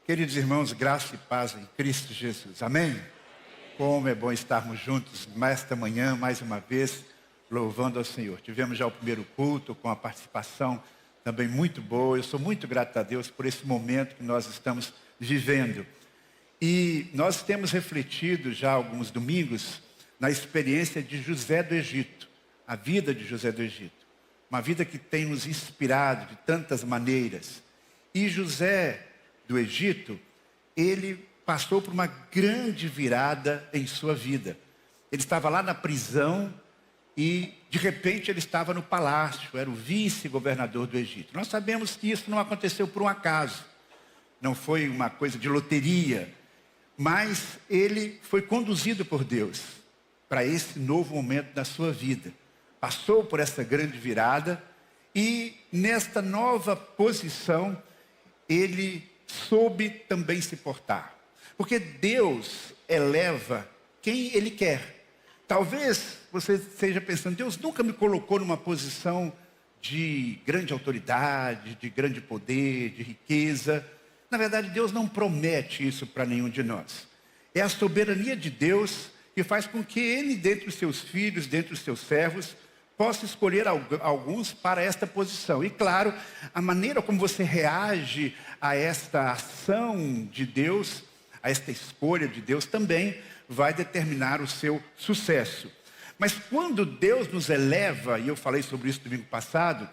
Queridos irmãos, graça e paz em Cristo Jesus. Amém? Como é bom estarmos juntos nesta manhã, mais uma vez, louvando ao Senhor. Tivemos já o primeiro culto com a participação também muito boa. Eu sou muito grato a Deus por esse momento que nós estamos vivendo. E nós temos refletido já alguns domingos na experiência de José do Egito, a vida de José do Egito. Uma vida que tem nos inspirado de tantas maneiras. E José do Egito, ele passou por uma grande virada em sua vida. Ele estava lá na prisão e, de repente, ele estava no palácio, era o vice-governador do Egito. Nós sabemos que isso não aconteceu por um acaso, não foi uma coisa de loteria, mas ele foi conduzido por Deus para esse novo momento da sua vida. Passou por essa grande virada e, nesta nova posição, ele soube também se portar. Porque Deus eleva quem Ele quer. Talvez você esteja pensando, Deus nunca me colocou numa posição de grande autoridade, de grande poder, de riqueza. Na verdade, Deus não promete isso para nenhum de nós. É a soberania de Deus que faz com que Ele, dentre os seus filhos, dentre os seus servos, possa escolher alguns para esta posição. E claro, a maneira como você reage a esta ação de Deus, a esta escolha de Deus, também vai determinar o seu sucesso. Mas quando Deus nos eleva, e eu falei sobre isso domingo passado,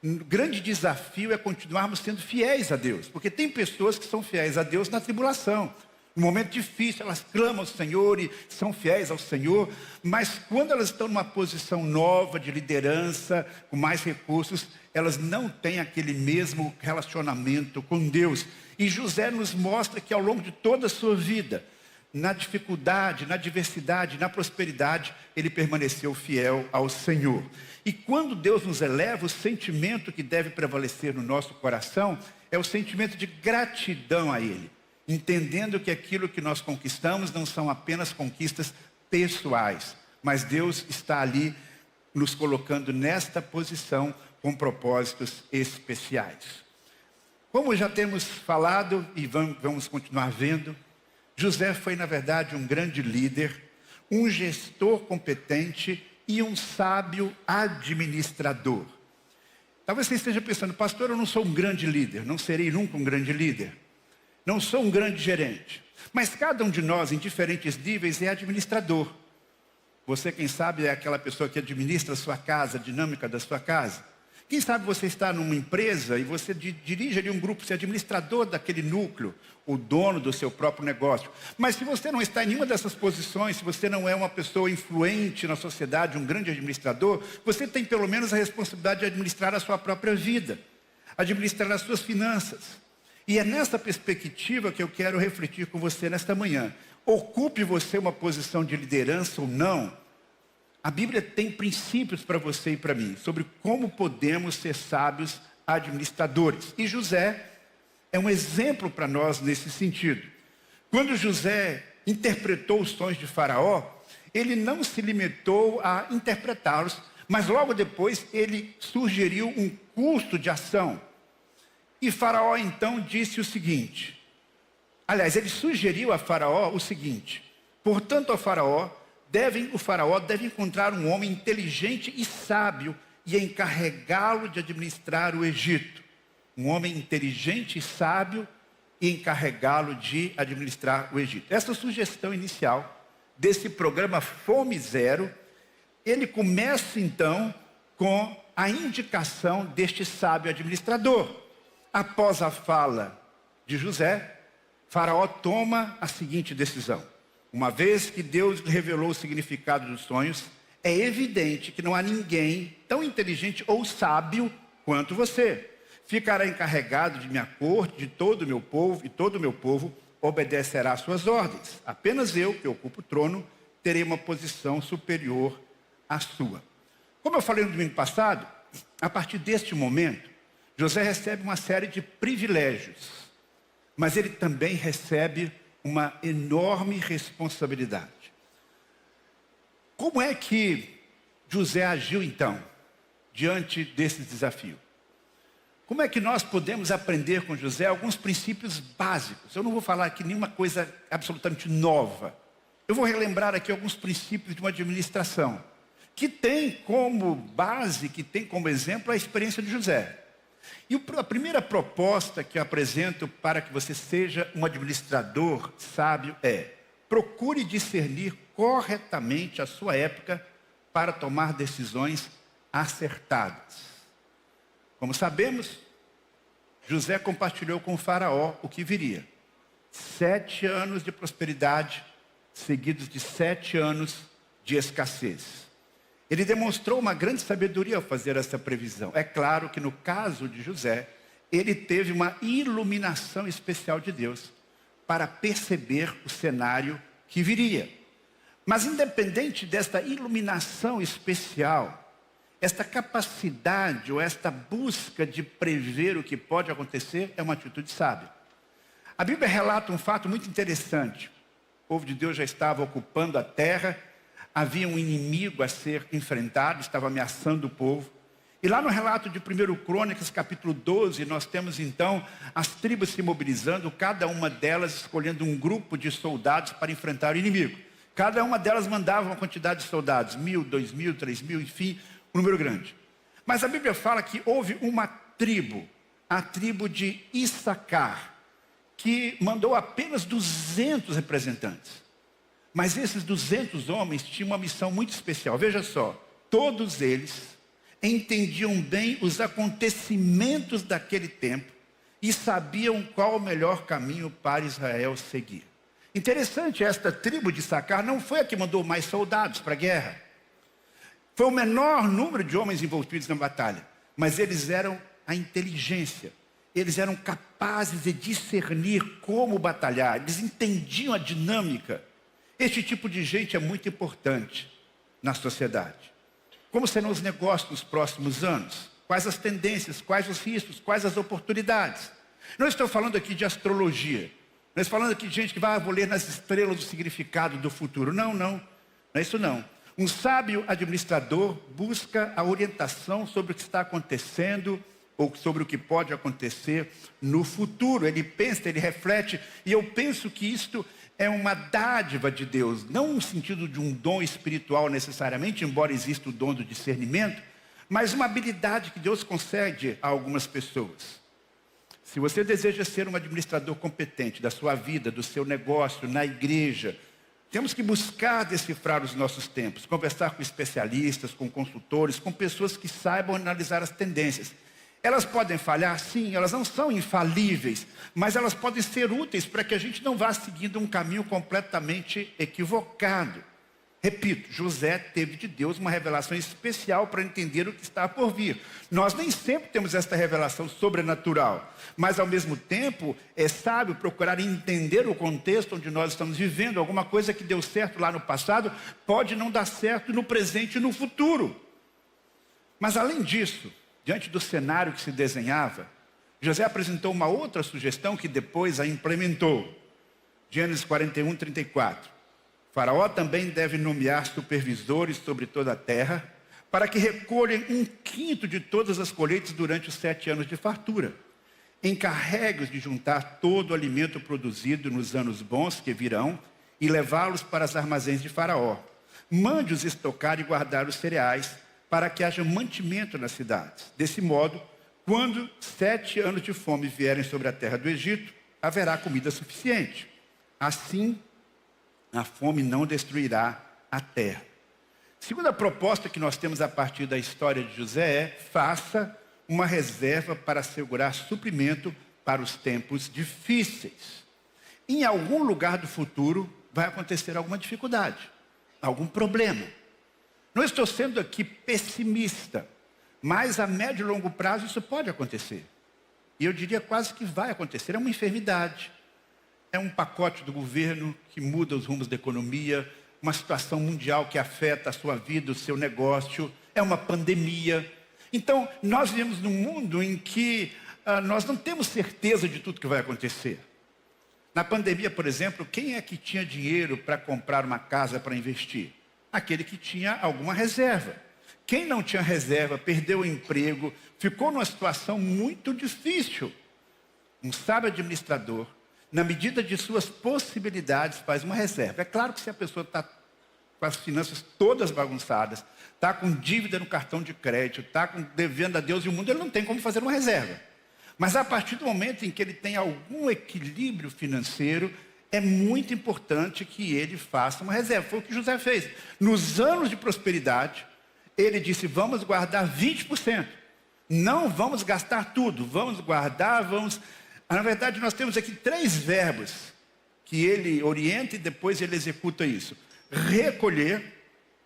o grande desafio é continuarmos sendo fiéis a Deus. Porque tem pessoas que são fiéis a Deus na tribulação. No momento difícil, elas clamam ao Senhor e são fiéis ao Senhor. Mas quando elas estão numa posição nova de liderança, com mais recursos, elas não têm aquele mesmo relacionamento com Deus. E José nos mostra que ao longo de toda a sua vida, na dificuldade, na diversidade, na prosperidade, ele permaneceu fiel ao Senhor. E quando Deus nos eleva, o sentimento que deve prevalecer no nosso coração é o sentimento de gratidão a Ele. Entendendo que aquilo que nós conquistamos não são apenas conquistas pessoais, mas Deus está ali nos colocando nesta posição com propósitos especiais. Como já temos falado e vamos continuar vendo, José foi na verdade um grande líder, um gestor competente e um sábio administrador. Talvez você esteja pensando, pastor, eu não sou um grande líder, não serei nunca um grande líder. Não sou um grande gerente, mas cada um de nós, em diferentes níveis, é administrador. Você, quem sabe, é aquela pessoa que administra a sua casa, a dinâmica da sua casa. Quem sabe você está numa empresa e você dirige ali um grupo, você é administrador daquele núcleo, o dono do seu próprio negócio. Mas se você não está em nenhuma dessas posições, se você não é uma pessoa influente na sociedade, um grande administrador, você tem pelo menos a responsabilidade de administrar a sua própria vida, administrar as suas finanças. E é nessa perspectiva que eu quero refletir com você nesta manhã. Ocupe você uma posição de liderança ou não, a Bíblia tem princípios para você e para mim, sobre como podemos ser sábios administradores. E José é um exemplo para nós nesse sentido. Quando José interpretou os sonhos de Faraó, ele não se limitou a interpretá-los, mas logo depois ele sugeriu um curso de ação. E Faraó então disse o seguinte, aliás, ele sugeriu a Faraó o seguinte, portanto o Faraó deve encontrar um homem inteligente e sábio e encarregá-lo de administrar o Egito. Um homem inteligente e sábio e encarregá-lo de administrar o Egito. Essa sugestão inicial desse programa Fome Zero, ele começa então com a indicação deste sábio administrador. Após a fala de José, Faraó toma a seguinte decisão. Uma vez que Deus revelou o significado dos sonhos, é evidente que não há ninguém tão inteligente ou sábio quanto você. Ficará encarregado de minha corte, de todo o meu povo, e todo o meu povo obedecerá às suas ordens. Apenas eu, que ocupo o trono, terei uma posição superior à sua. Como eu falei no domingo passado, a partir deste momento, José recebe uma série de privilégios, mas ele também recebe uma enorme responsabilidade. Como é que José agiu então, diante desse desafio? Como é que nós podemos aprender com José alguns princípios básicos? Eu não vou falar aqui nenhuma coisa absolutamente nova. Eu vou relembrar aqui alguns princípios de uma administração, que tem como base, que tem como exemplo a experiência de José. E a primeira proposta que eu apresento para que você seja um administrador sábio é: procure discernir corretamente a sua época para tomar decisões acertadas. Como sabemos, José compartilhou com o faraó o que viria. 7 anos de prosperidade, seguidos de 7 anos de escassez. Ele demonstrou uma grande sabedoria ao fazer essa previsão. É claro que no caso de José, ele teve uma iluminação especial de Deus para perceber o cenário que viria. Mas independente desta iluminação especial, esta capacidade ou esta busca de prever o que pode acontecer é uma atitude sábia. A Bíblia relata um fato muito interessante. O povo de Deus já estava ocupando a terra, havia um inimigo a ser enfrentado, estava ameaçando o povo. E lá no relato de 1 Crônicas, capítulo 12, nós temos então as tribos se mobilizando, cada uma delas escolhendo um grupo de soldados para enfrentar o inimigo. Cada uma delas mandava uma quantidade de soldados, 1.000, 2.000, 3.000, enfim, um número grande. Mas a Bíblia fala que houve uma tribo, a tribo de Issacar, que mandou apenas 200 representantes. Mas esses 200 homens tinham uma missão muito especial. Veja só, todos eles entendiam bem os acontecimentos daquele tempo e sabiam qual o melhor caminho para Israel seguir. Interessante, esta tribo de Issacar não foi a que mandou mais soldados para a guerra. Foi o menor número de homens envolvidos na batalha, mas eles eram a inteligência. Eles eram capazes de discernir como batalhar, eles entendiam a dinâmica. Este tipo de gente é muito importante na sociedade. Como serão os negócios nos próximos anos? Quais as tendências, quais os riscos, quais as oportunidades? Não estou falando aqui de astrologia. Não estou falando aqui de gente que vai ler nas estrelas o significado do futuro. Não, não. Não é isso não. Um sábio administrador busca a orientação sobre o que está acontecendo ou sobre o que pode acontecer no futuro. Ele pensa, ele reflete, e eu penso que isto é uma dádiva de Deus, não no sentido de um dom espiritual necessariamente, embora exista o dom do discernimento, mas uma habilidade que Deus concede a algumas pessoas. Se você deseja ser um administrador competente da sua vida, do seu negócio, na igreja, temos que buscar decifrar os nossos tempos, conversar com especialistas, com consultores, com pessoas que saibam analisar as tendências. Elas podem falhar? Sim, elas não são infalíveis, mas elas podem ser úteis para que a gente não vá seguindo um caminho completamente equivocado. Repito, José teve de Deus uma revelação especial para entender o que está por vir. Nós nem sempre temos esta revelação sobrenatural, mas ao mesmo tempo é sábio procurar entender o contexto onde nós estamos vivendo. Alguma coisa que deu certo lá no passado pode não dar certo no presente e no futuro. Mas além disso, diante do cenário que se desenhava, José apresentou uma outra sugestão que depois a implementou. Gênesis 41, 34. Faraó também deve nomear supervisores sobre toda a terra, para que recolham 1/5 de todas as colheitas durante os 7 anos de fartura. Encarregue-os de juntar todo o alimento produzido nos anos bons que virão e levá-los para os armazéns de Faraó. Mande-os estocar e guardar os cereais, para que haja mantimento nas cidades. Desse modo, quando 7 anos de fome vierem sobre a terra do Egito, haverá comida suficiente. Assim, a fome não destruirá a terra. Segunda proposta que nós temos a partir da história de José é: faça uma reserva para assegurar suprimento para os tempos difíceis. Em algum lugar do futuro vai acontecer alguma dificuldade, algum problema. Não estou sendo aqui pessimista, mas a médio e longo prazo isso pode acontecer. E eu diria quase que vai acontecer. É uma enfermidade, é um pacote do governo que muda os rumos da economia, uma situação mundial que afeta a sua vida, o seu negócio, é uma pandemia. Então, nós vivemos num mundo em que nós não temos certeza de tudo que vai acontecer. Na pandemia, por exemplo, quem é que tinha dinheiro para comprar uma casa para investir? Aquele que tinha alguma reserva. Quem não tinha reserva, perdeu o emprego, ficou numa situação muito difícil. Um sábio administrador, na medida de suas possibilidades, faz uma reserva. É claro que se a pessoa está com as finanças todas bagunçadas, está com dívida no cartão de crédito, está devendo a Deus e o mundo, ele não tem como fazer uma reserva. Mas a partir do momento em que ele tem algum equilíbrio financeiro, é muito importante que ele faça uma reserva. Foi o que José fez. Nos anos de prosperidade, ele disse, vamos guardar 20%. Não vamos gastar tudo, vamos guardar, vamos... Na verdade, nós temos aqui 3 verbos que ele orienta e depois ele executa isso. Recolher,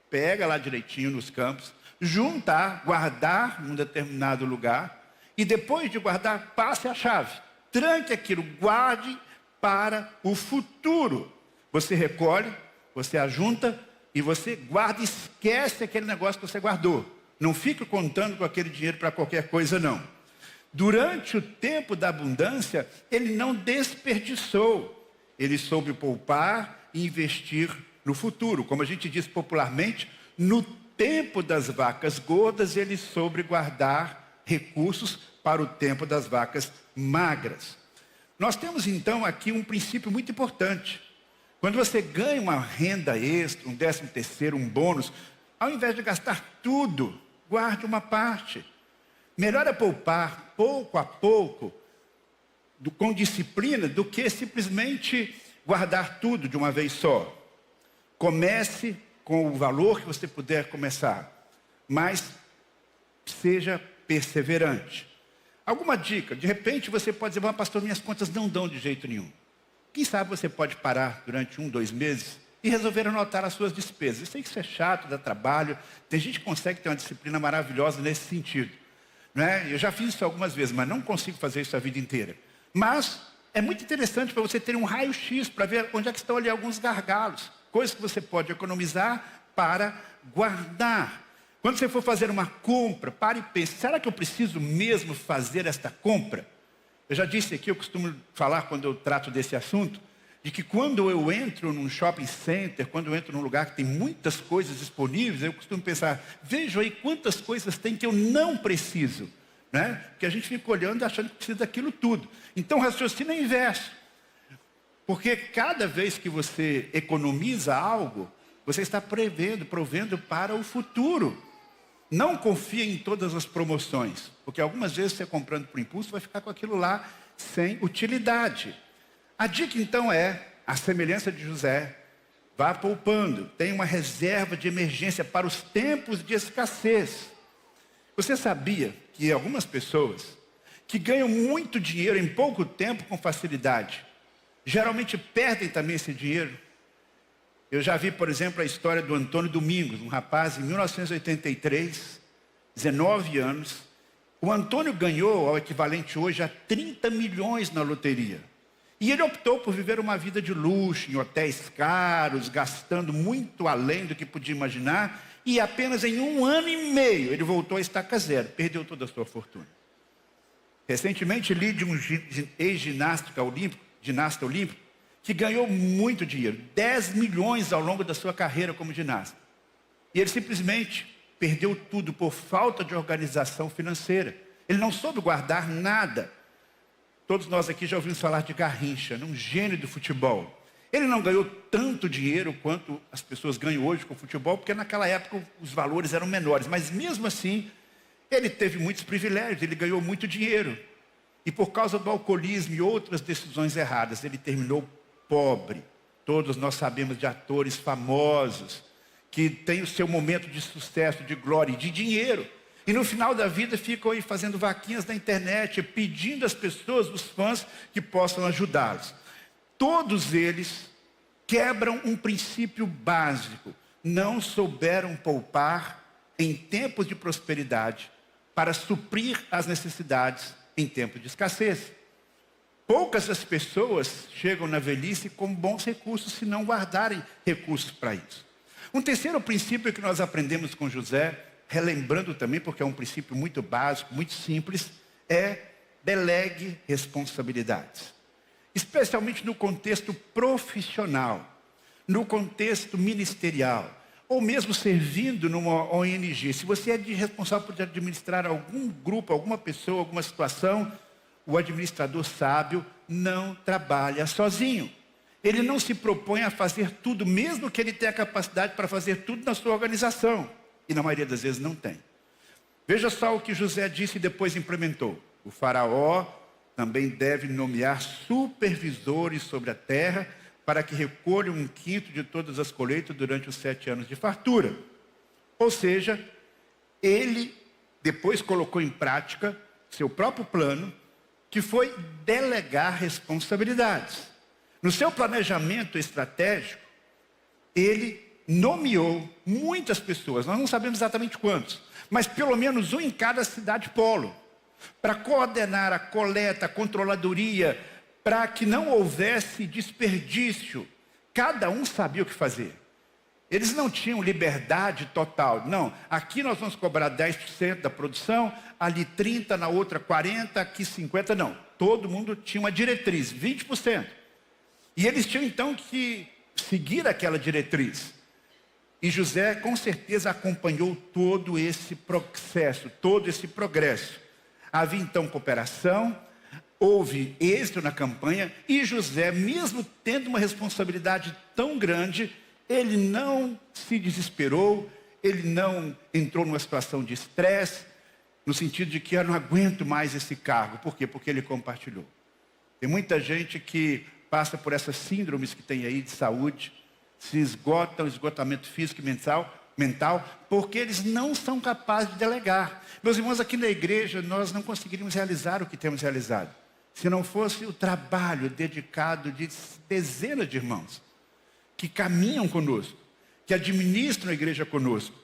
pega lá direitinho nos campos, juntar, guardar num determinado lugar e depois de guardar, passe a chave. Tranque aquilo, guarde para o futuro. Você recolhe, você ajunta e você guarda e esquece aquele negócio que você guardou. Não fique contando com aquele dinheiro para qualquer coisa, não. Durante o tempo da abundância, ele não desperdiçou. Ele soube poupar e investir no futuro. Como a gente diz popularmente, no tempo das vacas gordas, ele soube guardar recursos para o tempo das vacas magras. Nós temos então aqui um princípio muito importante. Quando você ganha uma renda extra, um 13º, um bônus, ao invés de gastar tudo, guarde uma parte. Melhor é poupar pouco a pouco, com disciplina, do que simplesmente guardar tudo de uma vez só. Comece com o valor que você puder começar, mas seja perseverante. Alguma dica? De repente você pode dizer, pastor, minhas contas não dão de jeito nenhum. Quem sabe você pode parar durante 1, 2 meses e resolver anotar as suas despesas. Eu sei que isso é chato, dá trabalho. Tem gente que consegue ter uma disciplina maravilhosa nesse sentido. Não é? Eu já fiz isso algumas vezes, mas não consigo fazer isso a vida inteira. Mas é muito interessante para você ter um raio-x, para ver onde é que estão ali alguns gargalos. Coisas que você pode economizar para guardar. Quando você for fazer uma compra, pare e pense, será que eu preciso mesmo fazer esta compra? Eu já disse aqui, eu costumo falar quando eu trato desse assunto, de que quando eu entro num shopping center, quando eu entro num lugar que tem muitas coisas disponíveis, eu costumo pensar, vejo aí quantas coisas tem que eu não preciso. Né? Porque a gente fica olhando e achando que precisa daquilo tudo. Então o raciocínio é inverso. Porque cada vez que você economiza algo, você está provendo para o futuro. Não confie em todas as promoções, porque algumas vezes você comprando por impulso vai ficar com aquilo lá sem utilidade. A dica então é, a semelhança de José, vá poupando, tenha uma reserva de emergência para os tempos de escassez. Você sabia que algumas pessoas que ganham muito dinheiro em pouco tempo com facilidade, geralmente perdem também esse dinheiro? Eu já vi, por exemplo, a história do Antônio Domingos, um rapaz em 1983, 19 anos. O Antônio ganhou, ao equivalente hoje, a 30 milhões na loteria. E ele optou por viver uma vida de luxo, em hotéis caros, gastando muito além do que podia imaginar. E apenas em 1 ano e meio ele voltou a estaca zero, perdeu toda a sua fortuna. Recentemente li de um ex-ginasta olímpico, que ganhou muito dinheiro, 10 milhões ao longo da sua carreira como ginasta. E ele simplesmente perdeu tudo por falta de organização financeira. Ele não soube guardar nada. Todos nós aqui já ouvimos falar de Garrincha, um gênio do futebol. Ele não ganhou tanto dinheiro quanto as pessoas ganham hoje com o futebol, porque naquela época os valores eram menores. Mas mesmo assim, ele teve muitos privilégios, ele ganhou muito dinheiro. E por causa do alcoolismo e outras decisões erradas, ele terminou pobre. Todos nós sabemos de atores famosos que têm o seu momento de sucesso, de glória e de dinheiro. E no final da vida ficam aí fazendo vaquinhas na internet, pedindo às pessoas, os fãs, que possam ajudá-los. Todos eles quebram um princípio básico. Não souberam poupar em tempos de prosperidade para suprir as necessidades em tempos de escassez. Poucas das pessoas chegam na velhice com bons recursos se não guardarem recursos para isso. Um terceiro princípio que nós aprendemos com José, relembrando também, porque é um princípio muito básico, muito simples, é delegue responsabilidades. Especialmente no contexto profissional, no contexto ministerial, ou mesmo servindo numa ONG, se você é responsável por administrar algum grupo, alguma pessoa, alguma situação, o administrador sábio não trabalha sozinho. Ele não se propõe a fazer tudo, mesmo que ele tenha capacidade para fazer tudo na sua organização. E na maioria das vezes não tem. Veja só o que José disse e depois implementou. O faraó também deve nomear supervisores sobre a terra para que recolham 1/5 de todas as colheitas durante os 7 anos de fartura. Ou seja, ele depois colocou em prática seu próprio plano, que foi delegar responsabilidades. No seu planejamento estratégico, ele nomeou muitas pessoas, nós não sabemos exatamente quantos, mas pelo menos um em cada cidade polo, para coordenar a coleta, a controladoria, para que não houvesse desperdício. Cada um sabia o que fazer. Eles não tinham liberdade total. Não, aqui nós vamos cobrar 10% da produção, ali 30%, na outra 40%, aqui 50%. Não, todo mundo tinha uma diretriz, 20%. E eles tinham então que seguir aquela diretriz. E José com certeza acompanhou todo esse processo, todo esse progresso. Havia então cooperação, houve êxito na campanha, e José, mesmo tendo uma responsabilidade tão grande, ele não se desesperou, ele não entrou numa situação de estresse, no sentido de que eu não aguento mais esse cargo. Por quê? Porque ele compartilhou. Tem muita gente que passa por essas síndromes que tem aí de saúde, se esgotam, esgotamento físico e mental, porque eles não são capazes de delegar. Meus irmãos, aqui na igreja nós não conseguiríamos realizar o que temos realizado, se não fosse o trabalho dedicado de dezenas de irmãos, que caminham conosco, que administram a igreja conosco,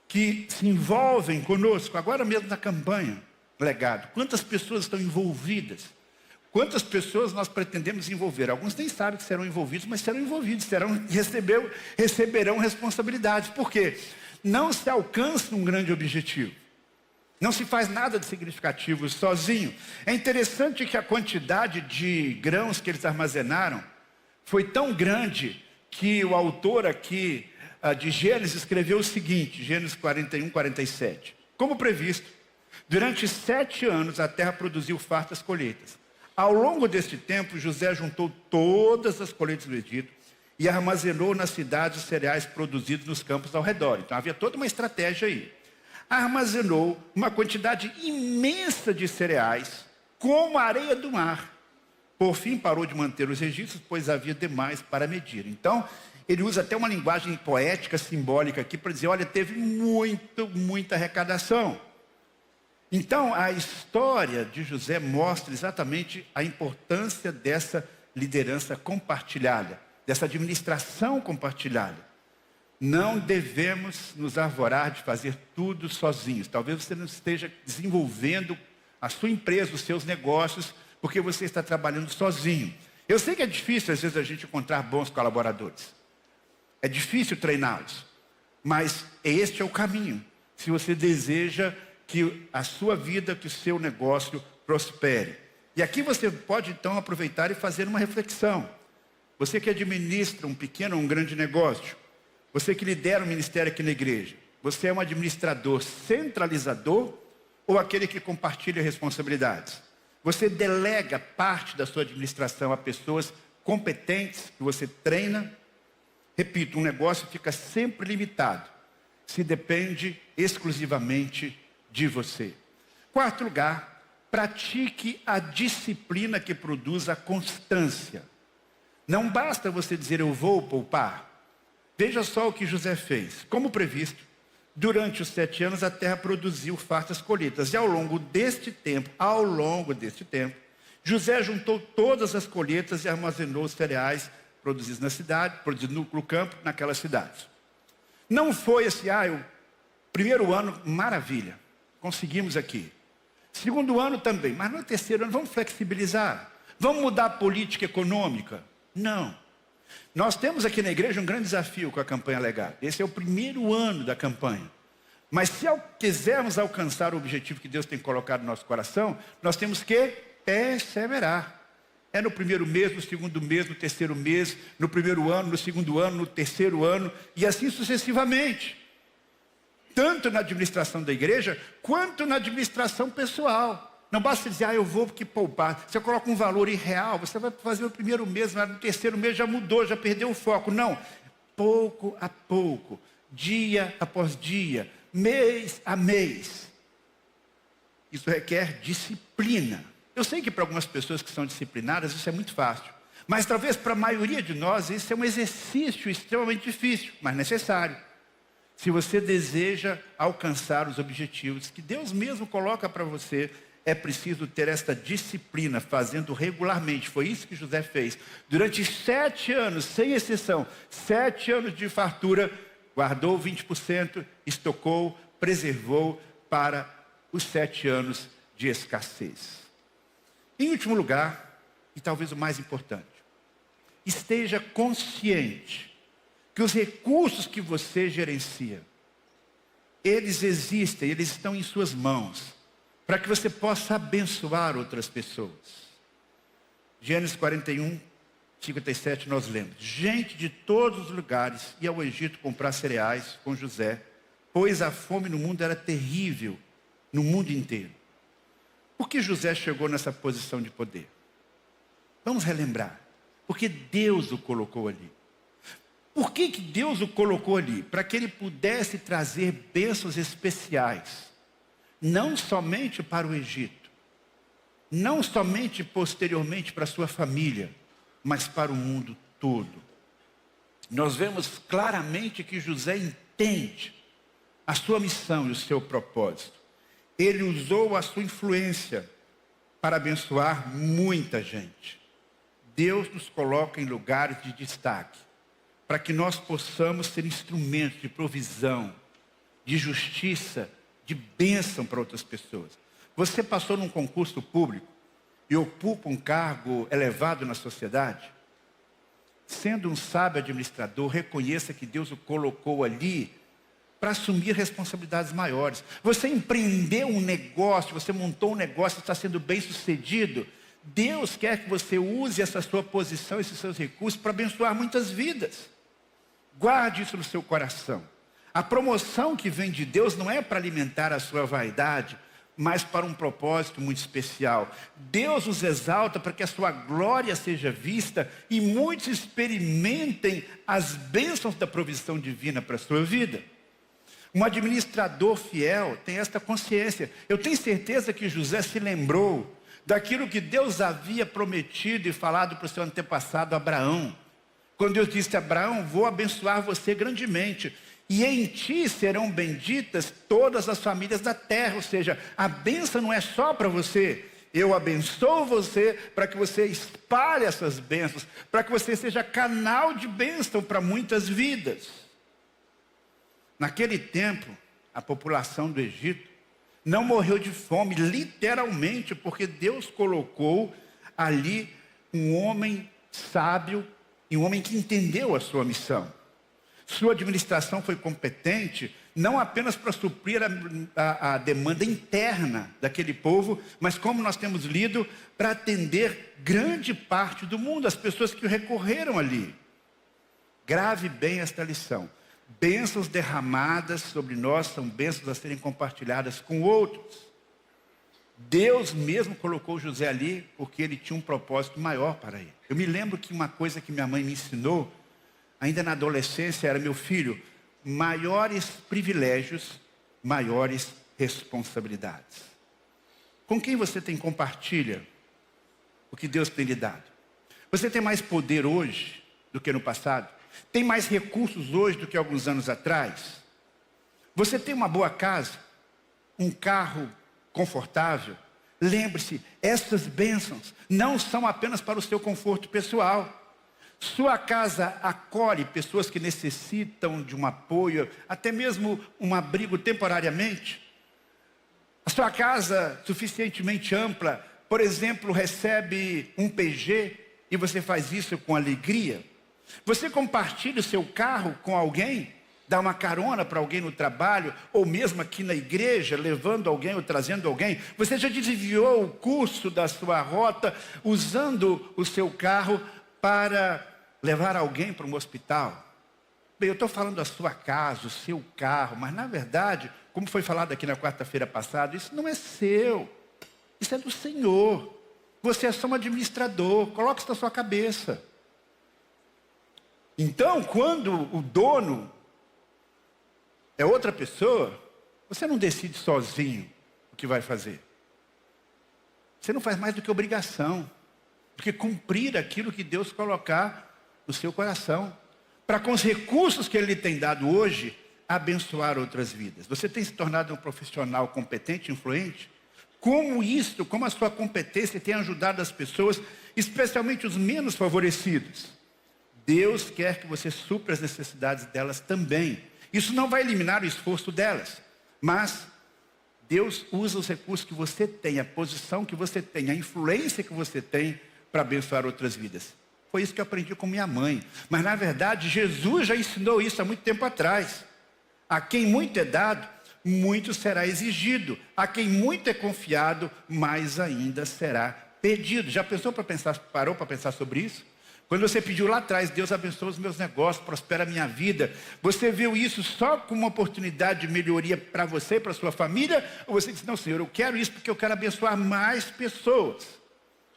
que se envolvem conosco, agora mesmo na campanha, legado. Quantas pessoas estão envolvidas? Quantas pessoas nós pretendemos envolver? Alguns nem sabem que serão envolvidos, mas serão envolvidos, receberão responsabilidades. Por quê? Não se alcança um grande objetivo. Não se faz nada de significativo sozinho. É interessante que a quantidade de grãos que eles armazenaram foi tão grande que o autor aqui de Gênesis escreveu o seguinte, Gênesis 41, 47. Como previsto, durante 7 anos a terra produziu fartas colheitas. Ao longo deste tempo, José juntou todas as colheitas do Egito e armazenou nas cidades os cereais produzidos nos campos ao redor. Então havia toda uma estratégia aí. Armazenou uma quantidade imensa de cereais, como a areia do mar. Por fim, parou de manter os registros, pois havia demais para medir. Então, ele usa até uma linguagem poética, simbólica aqui, para dizer, olha, teve muita arrecadação. Então, a história de José mostra exatamente a importância dessa liderança compartilhada, dessa administração compartilhada. Não devemos nos arvorar de fazer tudo sozinhos. Talvez você não esteja desenvolvendo a sua empresa, os seus negócios, porque você está trabalhando sozinho. Eu sei que é difícil, às vezes, a gente encontrar bons colaboradores. É difícil treiná-los. Mas este é o caminho. Se você deseja que a sua vida, que o seu negócio prospere. E aqui você pode então aproveitar e fazer uma reflexão. Você que administra um pequeno ou um grande negócio, você que lidera um ministério aqui na igreja, você é um administrador centralizador ou aquele que compartilha responsabilidades? Você delega parte da sua administração a pessoas competentes que você treina? Repito, um negócio fica sempre limitado se depende exclusivamente de você. 4º lugar, pratique a disciplina que produz a constância. Não basta você dizer eu vou poupar. Veja só o que José fez. Como previsto, durante os 7 anos a terra produziu fartas colheitas. E ao longo deste tempo, José juntou todas as colheitas e armazenou os cereais produzidos na cidade, produzidos no campo, naquelas cidades. Não foi assim, o primeiro ano, maravilha. Conseguimos aqui. Segundo ano também, mas no terceiro ano vamos flexibilizar. Vamos mudar a política econômica? Não. Nós temos aqui na igreja um grande desafio com a campanha Legado. Esse é o primeiro ano da campanha. Mas se quisermos alcançar o objetivo que Deus tem colocado no nosso coração, nós temos que perseverar. É no primeiro mês, no segundo mês, no terceiro mês, no primeiro ano, no segundo ano, no terceiro ano, e assim sucessivamente. Tanto na administração da igreja, quanto na administração pessoal. Não basta dizer, eu vou porque poupar. Você coloca um valor irreal, você vai fazer o primeiro mês, mas no terceiro mês já mudou, já perdeu o foco. Não, pouco a pouco, dia após dia, mês a mês. Isso requer disciplina. Eu sei que para algumas pessoas que são disciplinadas isso é muito fácil. Mas talvez para a maioria de nós isso é um exercício extremamente difícil, mas necessário. Se você deseja alcançar os objetivos que Deus mesmo coloca para você, é preciso ter esta disciplina, fazendo regularmente. Foi isso que José fez. Durante 7 anos, sem exceção, 7 anos de fartura, guardou 20%, estocou, preservou para os 7 anos de escassez. Em último lugar, e talvez o mais importante, esteja consciente que os recursos que você gerencia, eles existem, eles estão em suas mãos, para que você possa abençoar outras pessoas. Gênesis 41, 57, nós lemos: gente de todos os lugares ia ao Egito comprar cereais com José, pois a fome no mundo era terrível, no mundo inteiro. Por que José chegou nessa posição de poder? Vamos relembrar. Porque Deus o colocou ali. Por que Deus o colocou ali? Para que ele pudesse trazer bênçãos especiais. Não somente para o Egito, não somente posteriormente para a sua família, mas para o mundo todo. Nós vemos claramente que José entende a sua missão e o seu propósito. Ele usou a sua influência para abençoar muita gente. Deus nos coloca em lugares de destaque, para que nós possamos ser instrumentos de provisão, de justiça, de bênção para outras pessoas. Você passou num concurso público e ocupa um cargo elevado na sociedade? Sendo um sábio administrador, reconheça que Deus o colocou ali para assumir responsabilidades maiores. Você empreendeu um negócio, você montou um negócio, está sendo bem sucedido. Deus quer que você use essa sua posição, esses seus recursos para abençoar muitas vidas. Guarde isso no seu coração. A promoção que vem de Deus não é para alimentar a sua vaidade, mas para um propósito muito especial. Deus nos exalta para que a sua glória seja vista e muitos experimentem as bênçãos da provisão divina para a sua vida. Um administrador fiel tem esta consciência. Eu tenho certeza que José se lembrou daquilo que Deus havia prometido e falado para o seu antepassado Abraão. Quando Deus disse a Abraão: vou abençoar você grandemente, e em ti serão benditas todas as famílias da terra. Ou seja, a bênção não é só para você. Eu abençoo você para que você espalhe essas bênçãos, para que você seja canal de bênção para muitas vidas. Naquele tempo, a população do Egito não morreu de fome, literalmente, porque Deus colocou ali um homem sábio e um homem que entendeu a sua missão. Sua administração foi competente, não apenas para suprir a demanda interna daquele povo, mas, como nós temos lido, para atender grande parte do mundo, as pessoas que recorreram ali. Grave bem esta lição. Bênçãos derramadas sobre nós são bênçãos a serem compartilhadas com outros. Deus mesmo colocou José ali porque ele tinha um propósito maior para ele. Eu me lembro que uma coisa que minha mãe me ensinou, ainda na adolescência, era: meu filho, maiores privilégios, maiores responsabilidades. Com quem você compartilha o que Deus tem lhe dado? Você tem mais poder hoje do que no passado? Tem mais recursos hoje do que alguns anos atrás? Você tem uma boa casa? Um carro confortável? Lembre-se, essas bênçãos não são apenas para o seu conforto pessoal. Sua casa acolhe pessoas que necessitam de um apoio, até mesmo um abrigo temporariamente. A sua casa suficientemente ampla, por exemplo, recebe um PG e você faz isso com alegria. Você compartilha o seu carro com alguém? dar uma carona para alguém no trabalho, ou mesmo aqui na igreja, levando alguém ou trazendo alguém. Você já desviou o curso da sua rota, usando o seu carro para levar alguém para um hospital. Bem, eu estou falando da sua casa, o seu carro, mas na verdade, como foi falado aqui na quarta-feira passada, isso não é seu, isso é do Senhor. Você é só um administrador, coloque isso na sua cabeça. Então, quando o dono é outra pessoa, você não decide sozinho o que vai fazer. Você não faz mais do que obrigação, do que cumprir aquilo que Deus colocar no seu coração, para com os recursos que Ele lhe tem dado hoje, abençoar outras vidas. Você tem se tornado um profissional competente, influente? Como a sua competência tem ajudado as pessoas, especialmente os menos favorecidos? Deus quer que você supra as necessidades delas também. Isso não vai eliminar o esforço delas, mas Deus usa os recursos que você tem, a posição que você tem, a influência que você tem para abençoar outras vidas. Foi isso que eu aprendi com minha mãe. Mas na verdade, Jesus já ensinou isso há muito tempo atrás. A quem muito é dado, muito será exigido. A quem muito é confiado, mais ainda será pedido. Já parou para pensar sobre isso? Quando você pediu lá atrás, Deus abençoa os meus negócios, prospera a minha vida. Você viu isso só como uma oportunidade de melhoria para você e para a sua família? Ou você disse, não, Senhor, eu quero isso porque eu quero abençoar mais pessoas?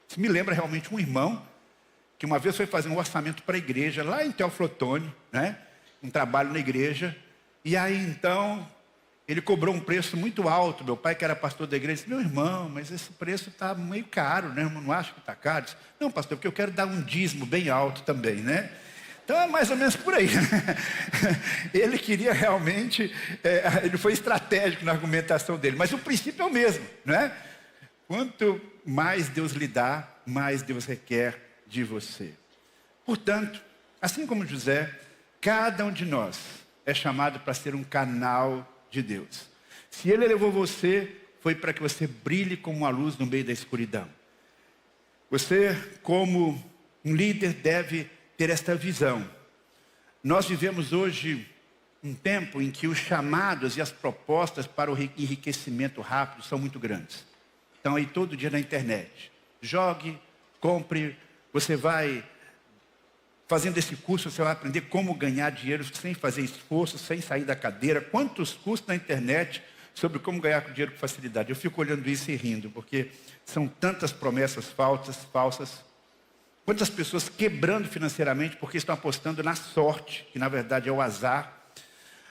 Isso me lembra realmente um irmão que uma vez foi fazer um orçamento para a igreja, lá em Teoflotone, né? Um trabalho na igreja. E aí então, ele cobrou um preço muito alto. Meu pai, que era pastor da igreja, disse, meu irmão, mas esse preço está meio caro, né? Eu não acho que está caro. Disse, não, pastor, porque eu quero dar um dízimo bem alto também, né? Então é mais ou menos por aí. Ele queria realmente, ele foi estratégico na argumentação dele, mas o princípio é o mesmo, né? Quanto mais Deus lhe dá, mais Deus requer de você. Portanto, assim como José, cada um de nós é chamado para ser um canal de Deus. Se Ele levou você, foi para que você brilhe como uma luz no meio da escuridão. Você, como um líder, deve ter esta visão. Nós vivemos hoje um tempo em que os chamados e as propostas para o enriquecimento rápido são muito grandes. Estão aí todo dia na internet. Jogue, compre, você vai fazendo esse curso, você vai aprender como ganhar dinheiro sem fazer esforço, sem sair da cadeira. Quantos cursos na internet sobre como ganhar dinheiro com facilidade? Eu fico olhando isso e rindo, porque são tantas promessas falsas. Quantas pessoas quebrando financeiramente porque estão apostando na sorte, que na verdade é o azar.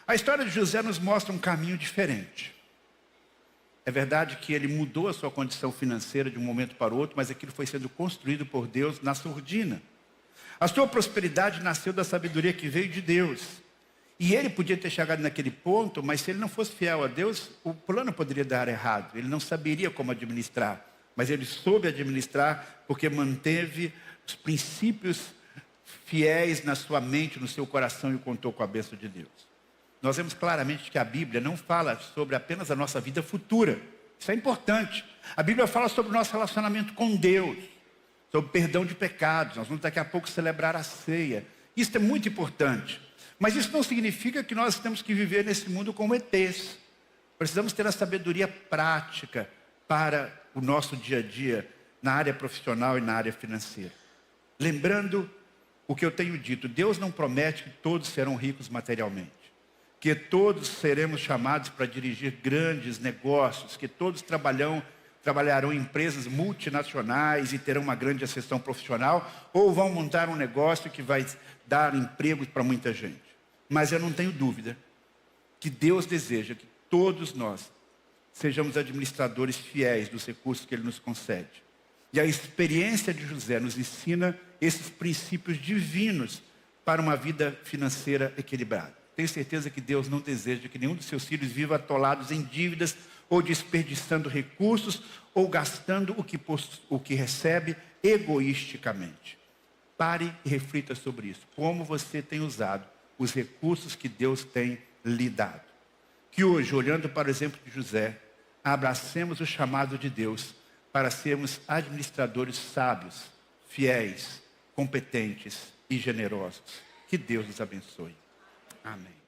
A história de José nos mostra um caminho diferente. É verdade que ele mudou a sua condição financeira de um momento para o outro, mas aquilo foi sendo construído por Deus na surdina. A sua prosperidade nasceu da sabedoria que veio de Deus. E ele podia ter chegado naquele ponto, mas se ele não fosse fiel a Deus, o plano poderia dar errado. Ele não saberia como administrar. Mas ele soube administrar porque manteve os princípios fiéis na sua mente, no seu coração e contou com a bênção de Deus. Nós vemos claramente que a Bíblia não fala sobre apenas a nossa vida futura. Isso é importante. A Bíblia fala sobre o nosso relacionamento com Deus, sobre perdão de pecados. Nós vamos daqui a pouco celebrar a ceia. Isso é muito importante. Mas isso não significa que nós temos que viver nesse mundo como ETs. Precisamos ter a sabedoria prática para o nosso dia a dia, na área profissional e na área financeira. Lembrando o que eu tenho dito, Deus não promete que todos serão ricos materialmente, que todos seremos chamados para dirigir grandes negócios, que todos trabalharão em empresas multinacionais e terão uma grande ascensão profissional, ou vão montar um negócio que vai dar emprego para muita gente. Mas eu não tenho dúvida que Deus deseja que todos nós sejamos administradores fiéis dos recursos que Ele nos concede. E a experiência de José nos ensina esses princípios divinos para uma vida financeira equilibrada. Tenho certeza que Deus não deseja que nenhum dos seus filhos viva atolados em dívidas, ou desperdiçando recursos, ou gastando o que recebe egoisticamente. Pare e reflita sobre isso. Como você tem usado os recursos que Deus tem lhe dado. Que hoje, olhando para o exemplo de José, abracemos o chamado de Deus para sermos administradores sábios, fiéis, competentes e generosos. Que Deus nos abençoe. Amém.